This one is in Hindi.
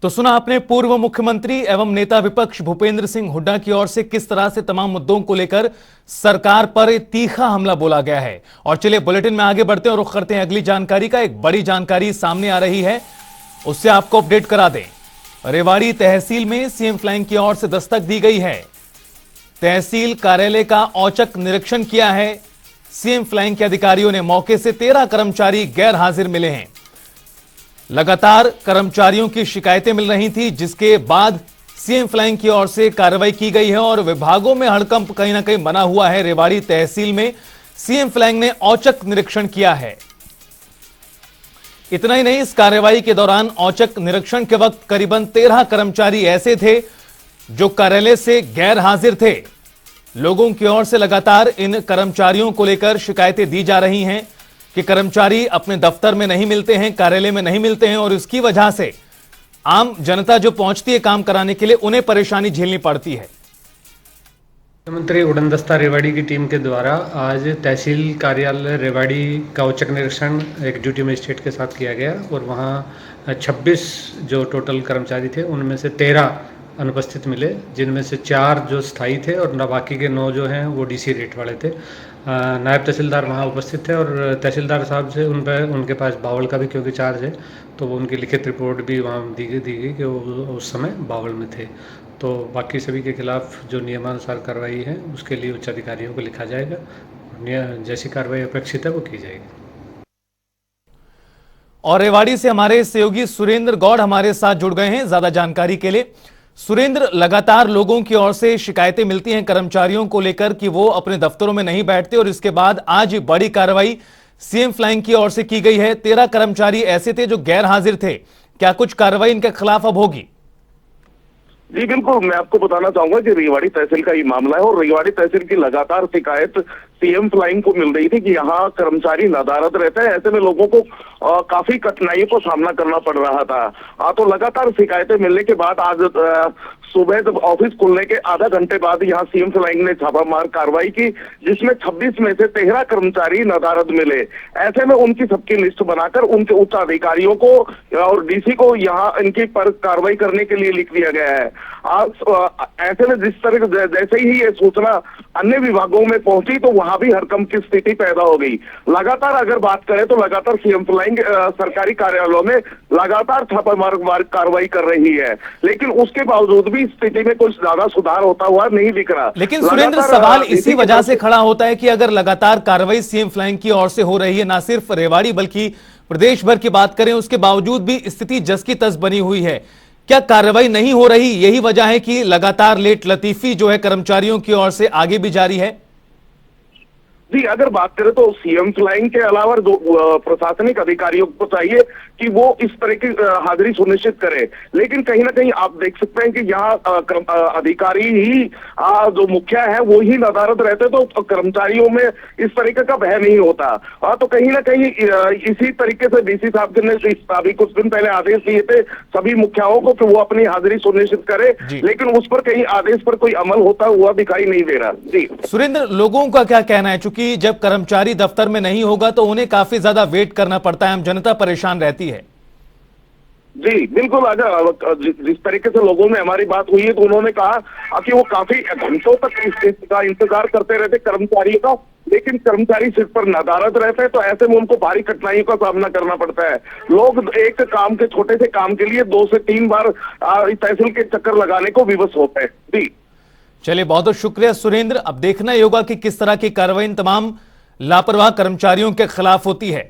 तो सुना आपने पूर्व मुख्यमंत्री एवं नेता विपक्ष भूपेंद्र सिंह हुड्डा की ओर से किस तरह से तमाम मुद्दों को लेकर सरकार पर तीखा हमला बोला गया है। और चलिए बुलेटिन में आगे बढ़ते हैं और रुख करते हैं अगली जानकारी का। एक बड़ी जानकारी सामने आ रही है, उससे आपको अपडेट करा दें। रेवाड़ी तहसील में सीएम फ्लाइंग की ओर से दस्तक दी गई है। तहसील कार्यालय का औचक निरीक्षण किया है सीएम फ्लाइंग के अधिकारियों ने। मौके से 13 कर्मचारी गैर हाजिर मिले हैं। लगातार कर्मचारियों की शिकायतें मिल रही थी, जिसके बाद सीएम फ्लाइंग की ओर से कार्रवाई की गई है और विभागों में हड़कंप कहीं ना कहीं बना हुआ है। रेवाड़ी तहसील में सीएम फ्लाइंग ने औचक निरीक्षण किया है। इतना ही नहीं, इस कार्रवाई के दौरान औचक निरीक्षण के वक्त करीबन 13 कर्मचारी ऐसे थे जो कार्यालय से गैर हाजिर थे। लोगों की ओर से लगातार इन कर्मचारियों को लेकर शिकायतें दी जा रही हैं कि कर्मचारी अपने दफ्तर में नहीं मिलते हैं, कार्यालय में नहीं मिलते हैं और इसकी वजह से आम जनता जो पहुंचती है काम कराने के लिए, उन्हें परेशानी झेलनी पड़ती है। मुख्यमंत्री उड़नदस्ता रेवाड़ी की टीम के द्वारा आज तहसील कार्यालय रेवाड़ी का औचक निरीक्षण एक ड्यूटी मजिस्ट्रेट के साथ किया गया और वहाँ 26 जो टोटल कर्मचारी थे उनमें से 13 अनुपस्थित मिले, जिनमें से 4 जो स्थायी थे और बाकी के 9 जो हैं वो डीसी रेट वाले थे। नायब तहसीलदार वहाँ उपस्थित थे और तहसीलदार साहब से उनके पास बावल का भी क्योंकि चार्ज है, तो वो उनकी लिखित रिपोर्ट भी वहाँ दी गई कि वो उस समय बावल में थे। तो बाकी सभी के खिलाफ जो नियमानुसार कार्रवाई है उसके लिए उच्च अधिकारियों को लिखा जाएगा। जैसी कार्रवाई अपेक्षित है वो की जाएगी। और रेवाड़ी से हमारे सहयोगी सुरेंद्र गौड़ हमारे साथ जुड़ गए हैं ज्यादा जानकारी के लिए। सुरेंद्र, लगातार लोगों की ओर से शिकायतें मिलती हैं कर्मचारियों को लेकर कि वो अपने दफ्तरों में नहीं बैठते और इसके बाद आज बड़ी कार्रवाई सीएम फ्लाइंग की ओर से की गई है। 13 कर्मचारी ऐसे थे जो गैर हाजिर थे। क्या कुछ कार्रवाई इनके खिलाफ अब होगी? जी बिल्कुल, मैं आपको बताना चाहूंगा कि रेवाड़ी तहसील का ये मामला है और रेवाड़ी तहसील की लगातार शिकायत सीएम फ्लाइंग को मिल रही थी कि यहाँ कर्मचारी नदारद रहते हैं। ऐसे में लोगों को काफी कठिनाइयों को सामना करना पड़ रहा था। तो लगातार शिकायतें मिलने के बाद आज सुबह जब ऑफिस खुलने के आधा घंटे बाद यहाँ सीएम फ्लाइंग ने छापामार कार्रवाई की, जिसमें 26 में से 13 कर्मचारी नदारद मिले। ऐसे में उनकी सबकी लिस्ट बनाकर उनके उच्च अधिकारियों को और डीसी को यहाँ इनकी पर कार्रवाई करने के लिए लिख दिया गया है। ऐसे में जिस तरह जैसे ही ये सूचना अन्य विभागों में पहुंची तो वहां भी हड़कंप की स्थिति पैदा हो गई। लगातार अगर बात करें तो लगातार सीएम फ्लाइंग सरकारी कार्यालयों में लगातार छापामार कार्रवाई कर रही है, लेकिन उसके बावजूद भी स्थिति में कुछ ज्यादा सुधार होता हुआ नहीं दिख रहा। लेकिन सुरेंद्र, सवाल इसी वजह से खड़ा होता है कि अगर लगातार कार्रवाई सीएम फ्लाइंग की ओर से हो रही है, ना सिर्फ रेवाड़ी बल्कि प्रदेश भर की बात करें, उसके बावजूद भी स्थिति जस की तस बनी हुई है। क्या कार्रवाई नहीं हो रही, यही वजह है कि लगातार लेट लतीफी जो है कर्मचारियों की ओर से आगे भी जारी है? जी, अगर बात करें तो सीएम फ्लाइंग के अलावा जो प्रशासनिक अधिकारियों को चाहिए कि वो इस तरह की हाजिरी सुनिश्चित करें, लेकिन कहीं ना कहीं आप देख सकते हैं कि यहाँ अधिकारी ही जो मुखिया है वो ही नदारद रहते, तो कर्मचारियों में इस तरीके का भय नहीं होता। तो कहीं ना कहीं इसी तरीके से डीसी साहब ने अभी कुछ दिन पहले आदेश दिए थे सभी मुखियाओं को कि वो अपनी हाजिरी सुनिश्चित करे, लेकिन उस पर कहीं आदेश पर कोई अमल होता हुआ दिखाई नहीं दे रहा। जी सुरेंद्र, लोगों का क्या कहना है? कि जब कर्मचारी दफ्तर में नहीं होगा तो उन्हें काफी ज्यादा वेट करना पड़ता है, हम जनता परेशान रहती है। जी बिल्कुल, अगर जिस तरीके से लोगों में हमारी बात हुई है तो उन्होंने कहा कि वो काफी घंटों तक इसका इंतजार करते रहते कर्मचारियों का, लेकिन कर्मचारी सिर्फ पर नदारद रहते हैं, तो ऐसे में उनको भारी कठिनाइयों का सामना करना पड़ता है। लोग एक काम के छोटे से काम के लिए 2 से 3 बार तहसील के चक्कर लगाने को विवश होते हैं। जी चलिए, बहुत बहुत शुक्रिया सुरेंद्र। अब देखना ही होगा कि किस तरह की कार्रवाई इन तमाम लापरवाह कर्मचारियों के खिलाफ होती है।